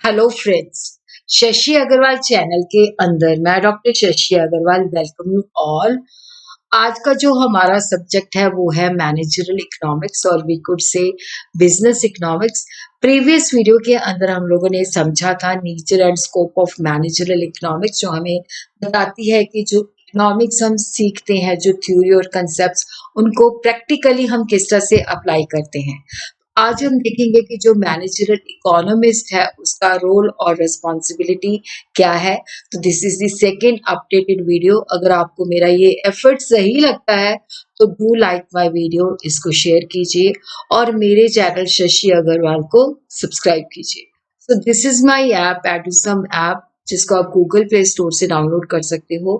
Hello friends. Shashi Agarwal channel के अंदर मैं doctor Shashi Agarwal welcome you all. आज का जो हमारा सब्जेक्ट है वो है मैनेजरल इकोनॉमिक्स और we could say business economics. Previous video के अंदर हम लोगों ने समझा था nature and scope of managerial economics, जो हमें बताती है कि जो इकोनॉमिक्स हम सीखते हैं, जो थ्योरी और कंसेप्ट, उनको प्रैक्टिकली हम किस तरह से अप्लाई करते हैं। आज हम देखेंगे कि जो मैनेजरल इकोनॉमिस्ट है उसका रोल और रिस्पॉन्सिबिलिटी क्या है। तो this is the second updated video. अगर आपको मेरा ये एफर्ट सही लगता है तो डू लाइक माय वीडियो, इसको शेयर कीजिए और मेरे चैनल शशि अग्रवाल को सब्सक्राइब कीजिए। So this is my app Edusum app, जिसको आप गूगल प्ले स्टोर से डाउनलोड कर सकते हो।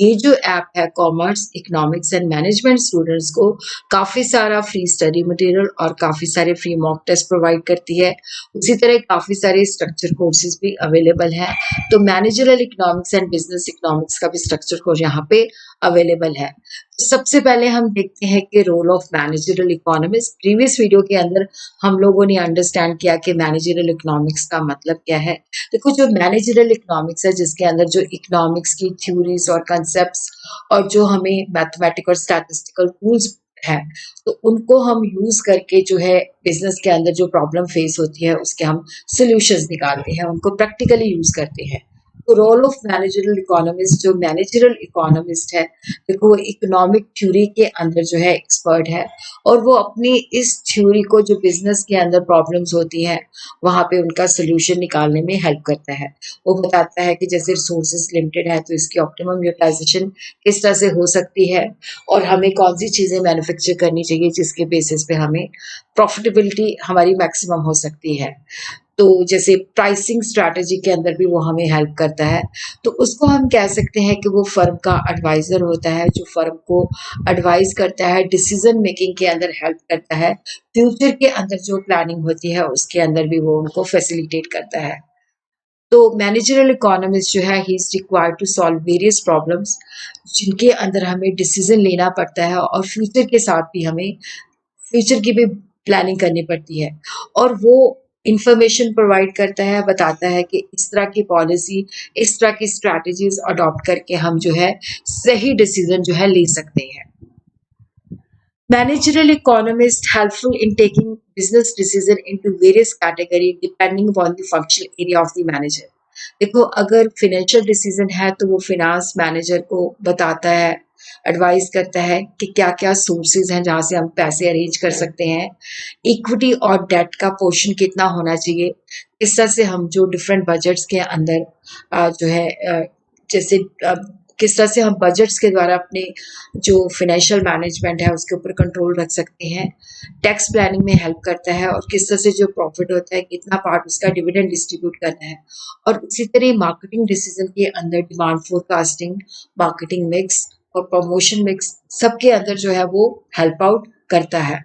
ये जो ऐप है commerce, economics and management students को काफ़ी सारा फ्री स्टडी मटेरियल और काफ़ी सारे फ्री मॉक टेस्ट प्रोवाइड करती है। उसी तरह काफ़ी सारे स्ट्रक्चर कोर्सेज भी अवेलेबल हैं। तो managerial economics and business economics का भी स्ट्रक्चर कोर्स यहाँ पे अवेलेबल है। तो सबसे पहले हम देखते हैं कि role of managerial economics. Previous video के अंदर हम लोगों ने अंडरस्टैंड किया कि मैनेजरल इकोनॉमिक्स का मतलब क्या है। देखो, जो मैनेजरल इकोनॉमिक्स है जिसके अंदर जो इकोनॉमिक्स की थ्योरीज और कंसेप्ट्स और जो हमें मैथमेटिक और स्टैटिस्टिकल टूल्स है, तो उनको हम यूज करके जो है बिजनेस के अंदर जो प्रॉब्लम फेस होती है उसके हम सॉल्यूशंस निकालते हैं, उनको प्रैक्टिकली यूज करते हैं। तो रोल ऑफ मैनेजरल इकोनॉमिस्ट, जो मैनेजरल इकोनॉमिस्ट है, देखो वो इकोनॉमिक थ्योरी के अंदर जो है एक्सपर्ट है और वो अपनी इस थ्योरी को जो बिजनेस के अंदर प्रॉब्लम्स होती हैं वहां पे उनका सोल्यूशन निकालने में हेल्प करता है। वो बताता है कि जैसे रिसोर्सेज लिमिटेड है तो इसकी ऑप्टिमम यूटिलाइजेशन किस तरह से हो सकती है और हमें कौन सी चीज़ें मैन्युफैक्चर करनी चाहिए जिसके बेसिस पे हमें प्रॉफिटेबिलिटी हमारी मैक्सिमम हो सकती है। तो जैसे प्राइसिंग स्ट्रैटेजी के अंदर भी वो हमें हेल्प करता है। तो उसको हम कह सकते हैं कि वो फर्म का एडवाइज़र होता है, जो फर्म को एडवाइस करता है, डिसीजन मेकिंग के अंदर हेल्प करता है। फ्यूचर के अंदर जो प्लानिंग होती है उसके अंदर भी वो उनको फैसिलिटेट करता है। तो मैनेजरल इकोनॉमिस्ट जो है he is required to solve various problems, जिनके अंदर हमें डिसीजन लेना पड़ता है और फ्यूचर के साथ भी हमें फ्यूचर की भी प्लानिंग करनी पड़ती है। और वो इंफॉर्मेशन प्रोवाइड करता है, बताता है कि इस तरह की पॉलिसी, इस तरह की स्ट्रैटेजीज अडॉप्ट करके हम जो है सही डिसीजन जो है ले सकते हैं। Managerial economists helpful in taking business decision into various category depending upon the functional area of the manager. देखो, अगर फिनेंशियल डिसीजन है तो वो फिनांस मैनेजर को बताता है, एडवाइस करता है कि क्या क्या सोर्सेज हैं जहाँ से हम पैसे अरेंज कर सकते हैं, इक्विटी और डेट का पोर्शन कितना होना चाहिए, इस तरह से हम जो डिफरेंट बजट्स के अंदर जो है जैसे किस तरह से हम बजट्स के द्वारा अपने जो फाइनेंशियल मैनेजमेंट है उसके ऊपर कंट्रोल रख सकते हैं। टैक्स प्लानिंग में हेल्प करता है और किस तरह से जो प्रॉफिट होता है कितना पार्ट उसका डिविडेंड डिस्ट्रीब्यूट करना है। और उसी तरह मार्केटिंग डिसीजन के अंदर डिमांड फोरकास्टिंग, मार्केटिंग मिक्स और प्रमोशन मिक्स, सबके अंदर जो है वो हेल्प आउट करता है।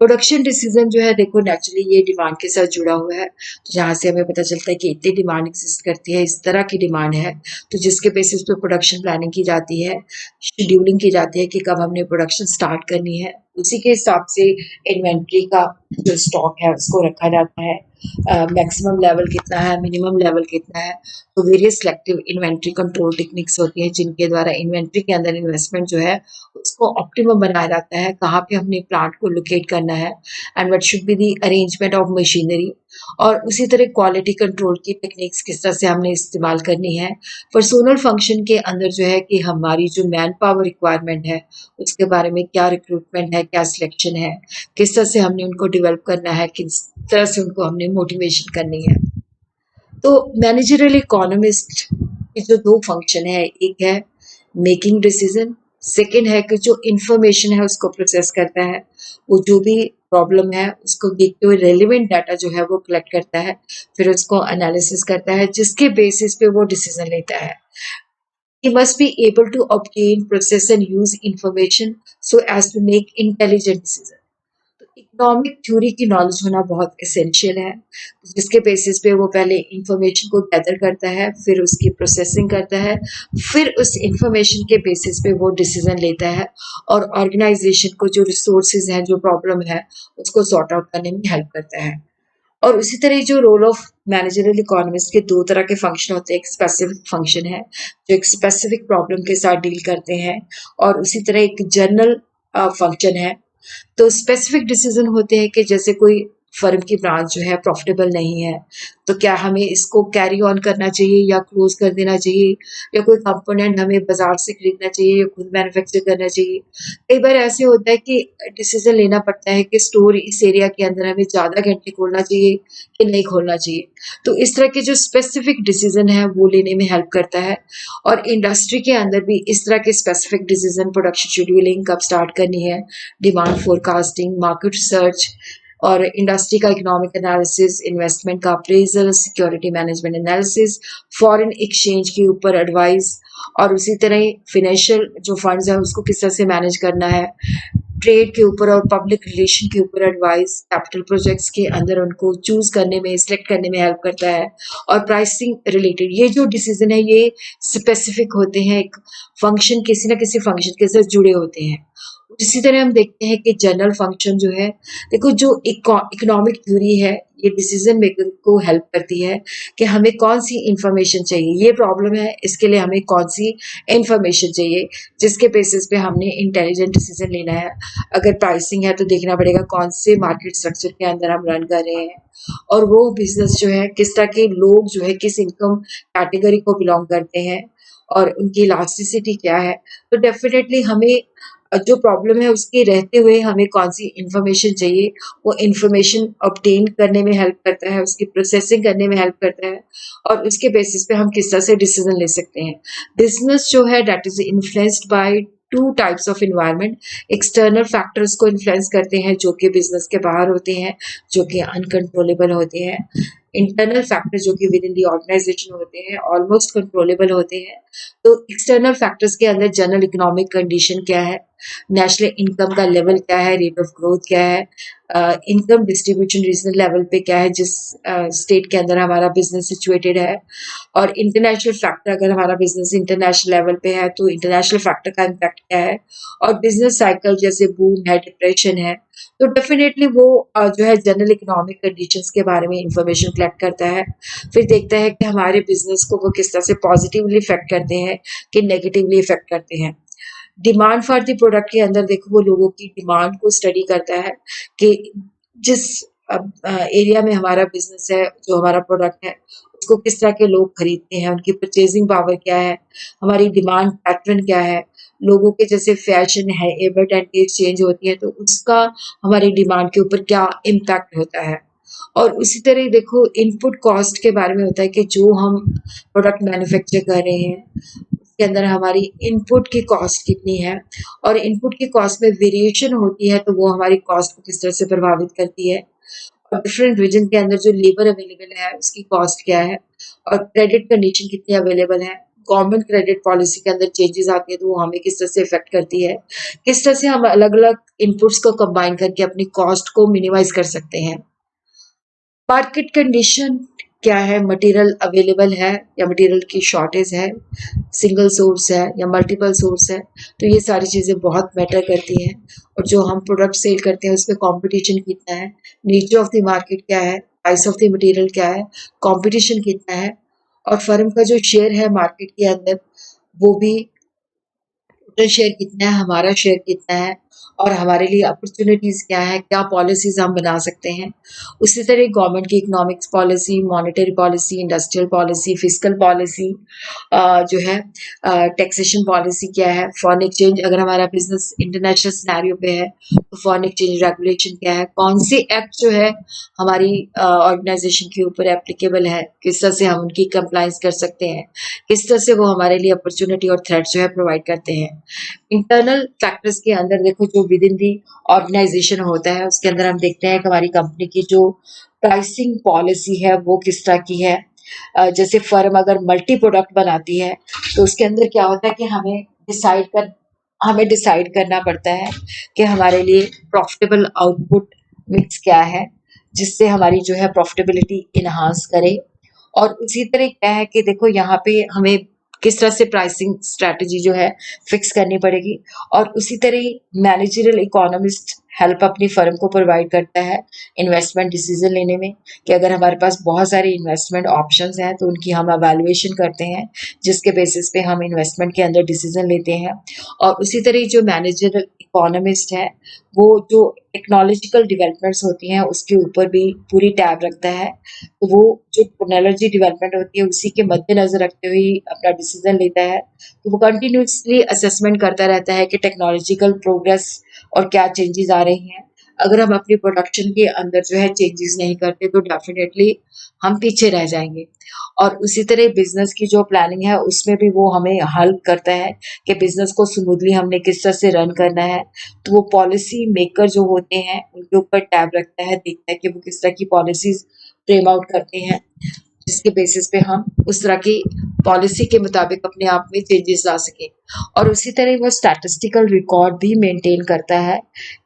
प्रोडक्शन डिसीजन जो है, देखो नेचुरली ये डिमांड के साथ जुड़ा हुआ है, तो जहाँ से हमें पता चलता है कि इतनी डिमांड एग्जिस्ट करती है, इस तरह की डिमांड है, तो जिसके बेसिस पे प्रोडक्शन प्लानिंग की जाती है, शेड्यूलिंग की जाती है कि कब हमने प्रोडक्शन स्टार्ट करनी है। उसी के हिसाब से इन्वेंट्री का जो स्टॉक है उसको रखा जाता है, मैक्सिमम लेवल कितना है, मिनिमम लेवल कितना है। तो various selective inventory control techniques होती है जिनके द्वारा इन्वेंट्री के अंदर इन्वेस्टमेंट जो है उसको ऑप्टिमम बनाया जाता है, कहाँ पे हमने प्लांट को लोकेट करना है and what should be the arrangement of machinery. और उसी तरह क्वालिटी कंट्रोल की टेक्निक्स किस तरह से हमने इस्तेमाल करनी है। पर्सोनल फंक्शन के अंदर जो है कि हमारी जो मैन पावर रिक्वायरमेंट है उसके बारे में क्या रिक्रूटमेंट है, क्या सिलेक्शन है, किस तरह से हमने उनको डेवलप करना है, किस तरह से उनको हमने मोटिवेशन करनी है। तो मैनेजरल इकोनॉमिस्ट की जो दो फंक्शन है, एक है मेकिंग डिसीजन, सेकंड है कि जो इंफॉर्मेशन है उसको प्रोसेस करता है, वो जो भी प्रॉब्लम है उसको देखते हुए रेलिवेंट डाटा जो है वो कलेक्ट करता है, फिर उसको एनालिसिस करता है जिसके बेसिस पे वो डिसीजन लेता है। He must be able to obtain, process and use information so as to make intelligent decisions. Economic theory की नॉलेज होना बहुत एसेंशियल है, जिसके बेसिस पे वो पहले इंफॉर्मेशन को गैदर करता है, फिर उसकी प्रोसेसिंग करता है, फिर उस इंफॉर्मेशन के बेसिस पे वो डिसीजन लेता है और ऑर्गेनाइजेशन को जो रिसोर्सेज हैं, जो प्रॉब्लम है, उसको सॉर्ट आउट करने में हेल्प करता है। और उसी तरह जो रोल ऑफ मैनेजरियल इकोनॉमिस्ट के दो तरह के फंक्शन होते हैं। एक स्पेसिफिक फंक्शन है जो एक स्पेसिफिक प्रॉब्लम के साथ डील करते हैं, और उसी तरह एक जनरल फंक्शन है। तो स्पेसिफिक डिसीजन होते हैं कि जैसे कोई फर्म की ब्रांच जो है प्रॉफिटेबल नहीं है, तो क्या हमें इसको कैरी ऑन करना चाहिए या क्लोज कर देना चाहिए, या कोई कंपोनेंट हमें बाजार से खरीदना चाहिए या खुद मैन्युफैक्चर करना चाहिए। कई बार ऐसे होता है कि डिसीजन लेना पड़ता है कि स्टोर इस एरिया के अंदर हमें ज़्यादा घंटे खोलना चाहिए कि नहीं खोलना चाहिए। तो इस तरह के जो स्पेसिफिक डिसीजन है वो लेने में हेल्प करता है। और इंडस्ट्री के अंदर भी इस तरह के स्पेसिफिक डिसीजन, प्रोडक्शन शेड्यूलिंग कब स्टार्ट करनी है, डिमांड फोरकास्टिंग, मार्केट रिसर्च, और इंडस्ट्री का इकोनॉमिक एनालिसिस, इन्वेस्टमेंट का appraisal, security management analysis, foreign exchange के ऊपर एडवाइस, और उसी तरह फाइनेंशियल जो फंड्स है उसको किस तरह से मैनेज करना है, ट्रेड के ऊपर और पब्लिक रिलेशन के ऊपर एडवाइस, कैपिटल प्रोजेक्ट्स के अंदर उनको चूज करने में, सिलेक्ट करने में हेल्प करता है, और प्राइसिंग रिलेटेड ये जो डिसीजन है ये स्पेसिफिक होते हैं, एक फंक्शन किसी न किसी फंक्शन के साथ जुड़े होते हैं। इसी तरह हम देखते हैं कि जनरल फंक्शन जो है, देखो जो इकोनॉमिक थ्योरी है ये डिसीजन मेकर को हेल्प करती है कि हमें कौन सी इंफॉर्मेशन चाहिए, ये प्रॉब्लम है इसके लिए हमें कौन सी इंफॉर्मेशन चाहिए जिसके बेसिस पे हमने इंटेलिजेंट डिसीजन लेना है। अगर प्राइसिंग है तो देखना पड़ेगा कौन से मार्केट स्ट्रक्चर के अंदर हम रन कर रहे हैं, और वो बिजनेस जो है किस तरह के लोग जो है किस इनकम कैटेगरी को बिलोंग करते हैं, और उनकी इलास्टिसिटी क्या है। तो डेफिनेटली हमें जो प्रॉब्लम है उसके रहते हुए हमें कौन सी इंफॉर्मेशन चाहिए, वो इंफॉर्मेशन ऑब्टेन करने में हेल्प करता है, उसकी प्रोसेसिंग करने में हेल्प करता है, और उसके बेसिस पे हम किस तरह से डिसीजन ले सकते हैं। बिजनेस जो है that is influenced by two types of environment. External factors को इन्फ्लुएंस करते हैं जो कि बिजनेस के बाहर होते हैं, जो कि अनकंट्रोलेबल होते हैं। इंटरनल फैक्टर जो कि विद इन दी ऑर्गेनाइजेशन होते हैं, ऑलमोस्ट कंट्रोलेबल होते हैं। तो एक्सटर्नल फैक्टर्स के अंदर जनरल इकोनॉमिक कंडीशन क्या है, नेशनल इनकम का लेवल क्या है, रेट ऑफ ग्रोथ क्या है, इनकम डिस्ट्रीब्यूशन रीजनल लेवल पे क्या है जिस स्टेट के अंदर हमारा बिजनेस सिचुएटेड है, और इंटरनेशनल फैक्टर अगर हमारा बिजनेस इंटरनेशनल लेवल पे है तो इंटरनेशनल फैक्टर का इम्पैक्ट क्या है, और बिजनेस साइकिल जैसे बूम है, डिप्रेशन है। तो डेफिनेटली वो जो है जनरल इकोनॉमिक कंडीशंस के बारे में इंफॉर्मेशन कलेक्ट करता है। फिर देखता है कि हमारे बिजनेस को वो किस तरह से पॉजिटिवली इफेक्ट करते हैं कि नेगेटिवली इफेक्ट करते हैं। डिमांड फॉर द प्रोडक्ट के अंदर देखो वो लोगों की डिमांड को स्टडी करता है कि जिस एरिया में हमारा बिजनेस है, जो हमारा प्रोडक्ट है उसको किस तरह के लोग खरीदते हैं, उनकी परचेजिंग पावर क्या है, हमारी डिमांड पैटर्न क्या है, लोगों के जैसे फैशन है, हैबिट एंड टेस्ट चेंज होती है तो उसका हमारी डिमांड के ऊपर क्या इम्पैक्ट होता है। और उसी तरह देखो इनपुट कॉस्ट के बारे में होता है कि जो हम प्रोडक्ट मैन्युफैक्चर कर रहे हैं उसके अंदर हमारी इनपुट की कॉस्ट कितनी है, और इनपुट की कॉस्ट में वेरिएशन होती है तो वो हमारी कॉस्ट को किस तरह से प्रभावित करती है, और डिफरेंट रीजन के अंदर जो लेबर अवेलेबल है उसकी कॉस्ट क्या है, और क्रेडिट कंडीशन कितनी अवेलेबल है, गवर्नमेंट क्रेडिट पॉलिसी के अंदर चेंजेस आती है तो वो हमें किस तरह से इफेक्ट करती है, किस तरह से हम अलग अलग इनपुट्स को कंबाइन करके अपनी कॉस्ट को मिनिमाइज कर सकते हैं। मार्केट कंडीशन क्या है, मटेरियल अवेलेबल है या मटेरियल की शॉर्टेज है, सिंगल सोर्स है या मल्टीपल सोर्स है, तो ये सारी चीज़ें बहुत मैटर करती हैं। और जो हम प्रोडक्ट सेल करते हैं उसमें कंपटीशन कितना है, नेचर ऑफ द मार्केट क्या है, प्राइस ऑफ द मटेरियल क्या है, कंपटीशन कितना है, और फर्म का जो शेयर है मार्केट के अंदर वो भी, टोटल शेयर कितना है, हमारा शेयर कितना है, और हमारे लिए अपॉर्चुनिटीज क्या है, क्या पॉलिसीज हम बना सकते हैं। उसी तरह गवर्नमेंट की economics policy, monetary policy, industrial policy, physical policy, जो है टैक्सेशन पॉलिसी क्या है, फॉरेन एक्सचेंज अगर हमारा बिजनेस इंटरनेशनल सिनेरियो पे है तो फॉरेन एक्सचेंज रेगुलेशन क्या है, कौन से एक्ट जो है हमारी ऑर्गेनाइजेशन के ऊपर एप्लीकेबल है, किस तरह से हम उनकी कंप्लाइंस कर सकते हैं, किस तरह से वो हमारे लिए अपॉर्चुनिटी और थ्रेट जो है प्रोवाइड करते हैं। इंटरनल फैक्टर्स के अंदर देखो जो विद इन दी ऑर्गेनाइजेशन होता है उसके अंदर हम देखते हैं कि हमारी कंपनी की जो प्राइसिंग पॉलिसी है वो किस तरह की है। जैसे फर्म अगर मल्टी प्रोडक्ट बनाती है तो उसके अंदर क्या होता है कि हमें डिसाइड करना पड़ता है कि हमारे लिए प्रॉफिटेबल आउटपुट मिक्स क्या है जिससे हमारी जो है प्रॉफिटेबिलिटी इनहांस करे। और उसी तरह क्या है कि देखो यहाँ पे हमें किस तरह से प्राइसिंग स्ट्रैटेजी जो है फिक्स करनी पड़ेगी। और उसी तरह मैनेजरियल इकोनॉमिस्ट हेल्प अपनी फर्म को प्रोवाइड करता है इन्वेस्टमेंट डिसीजन लेने में, कि अगर हमारे पास बहुत सारे इन्वेस्टमेंट ऑप्शंस हैं तो उनकी हम एवेल्युएशन करते हैं, जिसके बेसिस पे हम इन्वेस्टमेंट के अंदर डिसीजन लेते हैं। और उसी तरह जो मैनेजर इकोनॉमिस्ट है, वो जो टेक्नोलॉजिकल डेवलपमेंट्स होती हैं उसके ऊपर भी पूरी टैब रखता है। तो वो जो टेक्नोलॉजी डेवलपमेंट होती है उसी के मद्देनजर रखते हुए अपना डिसीजन लेता है। तो वो कंटिन्यूसली असेसमेंट करता रहता है कि टेक्नोलॉजिकल प्रोग्रेस और क्या चेंजेस आ रही हैं। अगर हम अपनी प्रोडक्शन के अंदर जो है चेंजेस नहीं करते तो डेफिनेटली हम पीछे रह जाएंगे। और उसी तरह बिजनेस की जो प्लानिंग है उसमें भी वो हमें हेल्प करता है कि बिजनेस को स्मूथली हमने किस तरह से रन करना है। तो वो पॉलिसी मेकर जो होते हैं उनके ऊपर टैब रखता है, देखता है कि वो किस तरह की पॉलिसीज फ्रेम आउट करते हैं, जिसके बेसिस पे हम उस तरह की पॉलिसी के मुताबिक अपने आप में चेंजेस ला सकें। और उसी तरह वो स्टैटिस्टिकल रिकॉर्ड भी मेंटेन करता है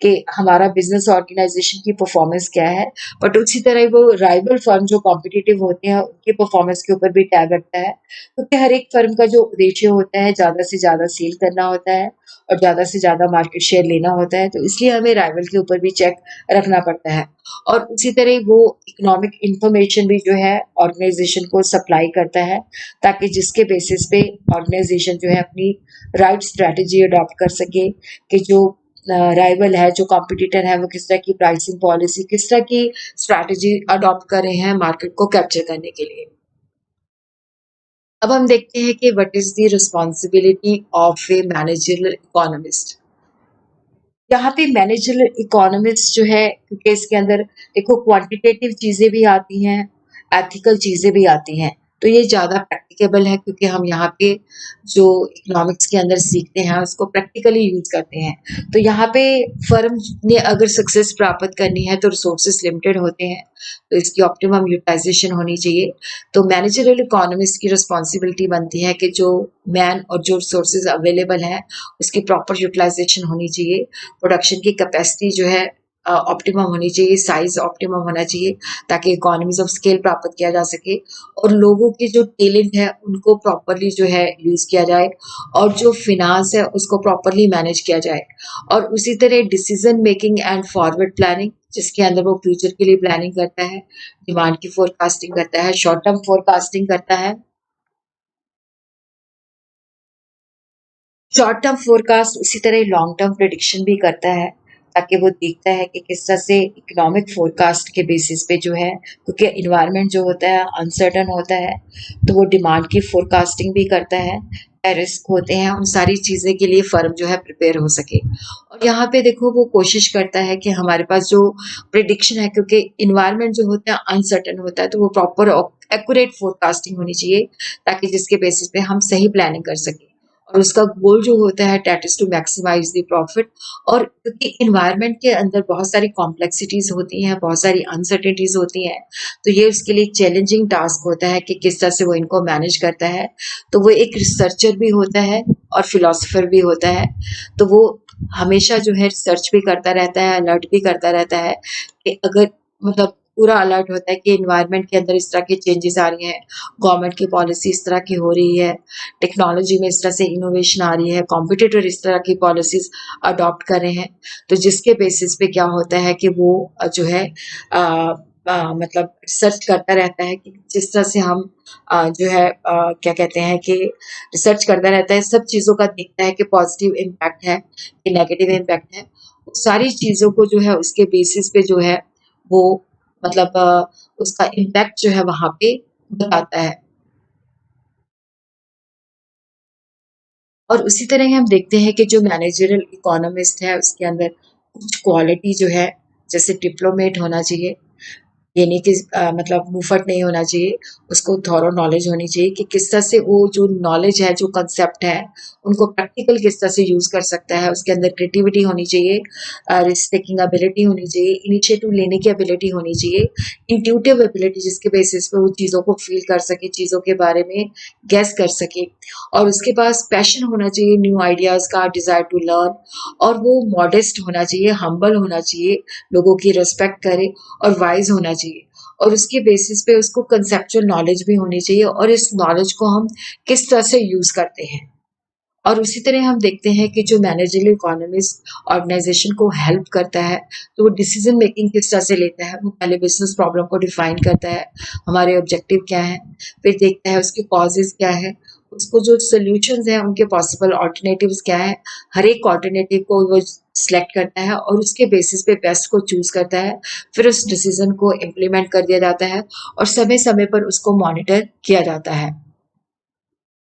कि हमारा बिजनेस ऑर्गेनाइजेशन की परफॉर्मेंस क्या है। बट उसी तरह वो राइवल फर्म जो कॉम्पिटिटिव होते हैं उनकी परफॉर्मेंस के ऊपर भी टैब रखता है, क्योंकि हर एक फर्म का जो रेशियो होता है ज़्यादा से ज़्यादा सेल करना होता है और ज़्यादा से ज़्यादा मार्केट शेयर लेना होता है, तो इसलिए हमें राइवल के ऊपर भी चेक रखना पड़ता है। और उसी तरह वो इकोनॉमिक इंफॉर्मेशन भी जो है ऑर्गेनाइजेशन को सप्लाई करता है, ताकि जिसके बेसिस पे ऑर्गेनाइजेशन जो है अपनी राइट स्ट्रेटजी अडॉप्ट कर सके, कि जो राइवल है, जो कॉम्पिटिटर है, वो किस तरह की प्राइसिंग पॉलिसी, किस तरह की स्ट्रेटजी अडॉप्ट कर रहे हैं मार्केट को कैप्चर करने के लिए। अब हम देखते हैं कि what is the responsibility of A managerial economist. यहाँ पे मैनेजर इकोनॉमिस्ट जो है, क्योंकि इसके अंदर देखो क्वांटिटेटिव चीजें भी आती हैं, एथिकल चीजें भी आती हैं, तो ये ज्यादा प्रैक्टिकेबल है, क्योंकि हम यहाँ पे जो इकोनॉमिक्स के अंदर सीखते हैं उसको प्रैक्टिकली यूज करते हैं। तो यहाँ पे फर्म ने अगर सक्सेस प्राप्त करनी है तो रिसोर्सेज लिमिटेड होते हैं, तो इसकी ऑप्टिमम यूटिलाइजेशन होनी चाहिए। तो मैनेजरियल इकोनॉमिस्ट की रिस्पॉन्सिबिलिटी बनती है कि जो मैन और जो रिसोर्सेज अवेलेबल हैं उसकी प्रॉपर यूटिलाइजेशन होनी चाहिए, प्रोडक्शन की कैपेसिटी जो है ऑप्टिमम होनी चाहिए, साइज ऑप्टिमम होना चाहिए, ताकि इकोनॉमीज ऑफ स्केल प्राप्त किया जा सके, और लोगों के जो टैलेंट है उनको प्रॉपरली जो है यूज किया जाए, और जो फिनांस है उसको प्रॉपरली मैनेज किया जाए। और उसी तरह decision making and forward planning, जिसके अंदर वो फ्यूचर के लिए प्लानिंग करता है, डिमांड की फोरकास्टिंग करता है, शॉर्ट टर्म फोरकास्टिंग करता है, शॉर्ट टर्म फोरकास्ट, उसी तरह लॉन्ग टर्म प्रिडिक्शन भी करता है, ताकि वो देखता है कि किस तरह से इकोनॉमिक फोरकास्ट के बेसिस पे जो है, क्योंकि इन्वायरमेंट जो होता है अनसर्टन होता है, तो वो डिमांड की फोरकास्टिंग भी करता है, क्या रिस्क होते हैं, उन सारी चीज़ें के लिए फर्म जो है प्रिपेयर हो सके। और यहाँ पे देखो वो कोशिश करता है कि हमारे पास जो प्रिडिक्शन है, क्योंकि इन्वायरमेंट जो होता है अनसर्टन होता है, तो वो प्रॉपर एक्यूरेट फोरकास्टिंग होनी चाहिए, ताकि जिसके बेसिस पे हम सही प्लानिंग कर सकें। और उसका गोल जो होता है that is to maximize the profit. और क्योंकि इन्वायरमेंट के अंदर बहुत सारी कॉम्प्लेक्सिटीज होती हैं, बहुत सारी अनसर्टेनिटीज होती हैं, तो ये उसके लिए चैलेंजिंग टास्क होता है कि किस तरह से वो इनको मैनेज करता है। तो वो एक रिसर्चर भी होता है और फिलोसोफर भी होता है, तो वो हमेशा जो है रिसर्च भी करता रहता है, अलर्ट भी करता रहता है, कि अगर मतलब पूरा अलर्ट होता है कि इन्वायरमेंट के अंदर इस तरह की चेंजेस आ रही हैं, गवर्नमेंट की पॉलिसी इस तरह की हो रही है, टेक्नोलॉजी में इस तरह से इनोवेशन आ रही है, कॉम्पिटिटर इस तरह की पॉलिसीज अडॉप्ट कर रहे हैं, तो जिसके बेसिस पे क्या होता है कि वो जो है मतलब रिसर्च करता रहता है कि जिस तरह से हम जो है क्या कहते हैं कि रिसर्च करता रहता है, सब चीज़ों का देखता है कि पॉजिटिव इम्पैक्ट है कि नेगेटिव इम्पैक्ट है, सारी चीज़ों को जो है उसके बेसिस पे जो है वो मतलब उसका इम्पैक्ट जो है वहाँ पे बताता है। और उसी तरह ही हम देखते हैं कि जो मैनेजरल इकोनॉमिस्ट है उसके अंदर कुछ क्वालिटी जो है, जैसे डिप्लोमेट होना चाहिए, ये नहीं कि मतलब मुँहफट नहीं होना चाहिए, उसको थॉरो नॉलेज होनी चाहिए कि किस तरह से वो जो नॉलेज है, जो कांसेप्ट है, उनको प्रैक्टिकल किस तरह से यूज़ कर सकता है। उसके अंदर क्रिएटिविटी होनी चाहिए, रिस्क टेकिंग एबिलिटी होनी चाहिए, इनिशिएटिव लेने की एबिलिटी होनी चाहिए, इंट्यूटिव एबिलिटी जिसके बेसिस पे वो चीज़ों को फ़ील कर सके, चीज़ों के बारे में गेस कर सके, और उसके पास पैशन होना चाहिए न्यू आइडियाज़ का, डिज़ायर टू लर्न, और वो मॉडेस्ट होना चाहिए, हम्बल होना चाहिए, लोगों की रिस्पेक्ट करे, और वाइज़ होना चाहिए। और उसके बेसिस पे उसको कंसेप्चुअल नॉलेज भी होनी चाहिए, और इस नॉलेज को हम किस तरह से यूज़ करते हैं। और उसी तरह हम देखते हैं कि जो मैनेजरियल इकोनॉमिस्ट ऑर्गेनाइजेशन को हेल्प करता है, तो वो डिसीजन मेकिंग किस तरह से लेता है, वो पहले बिजनेस प्रॉब्लम को डिफाइन करता है, हमारे ऑब्जेक्टिव क्या है, फिर देखता है उसके कॉजेज क्या है, उसको जो सोल्यूशंस हैं उनके पॉसिबल ऑल्टरनेटिव्स क्या है, हर एक ऑल्टरनेटिव को वो सिलेक्ट करता है और उसके बेसिस पे बेस्ट को चूज करता है, फिर उस डिसीजन को इम्प्लीमेंट कर दिया जाता है और समय समय पर उसको मॉनिटर किया जाता है।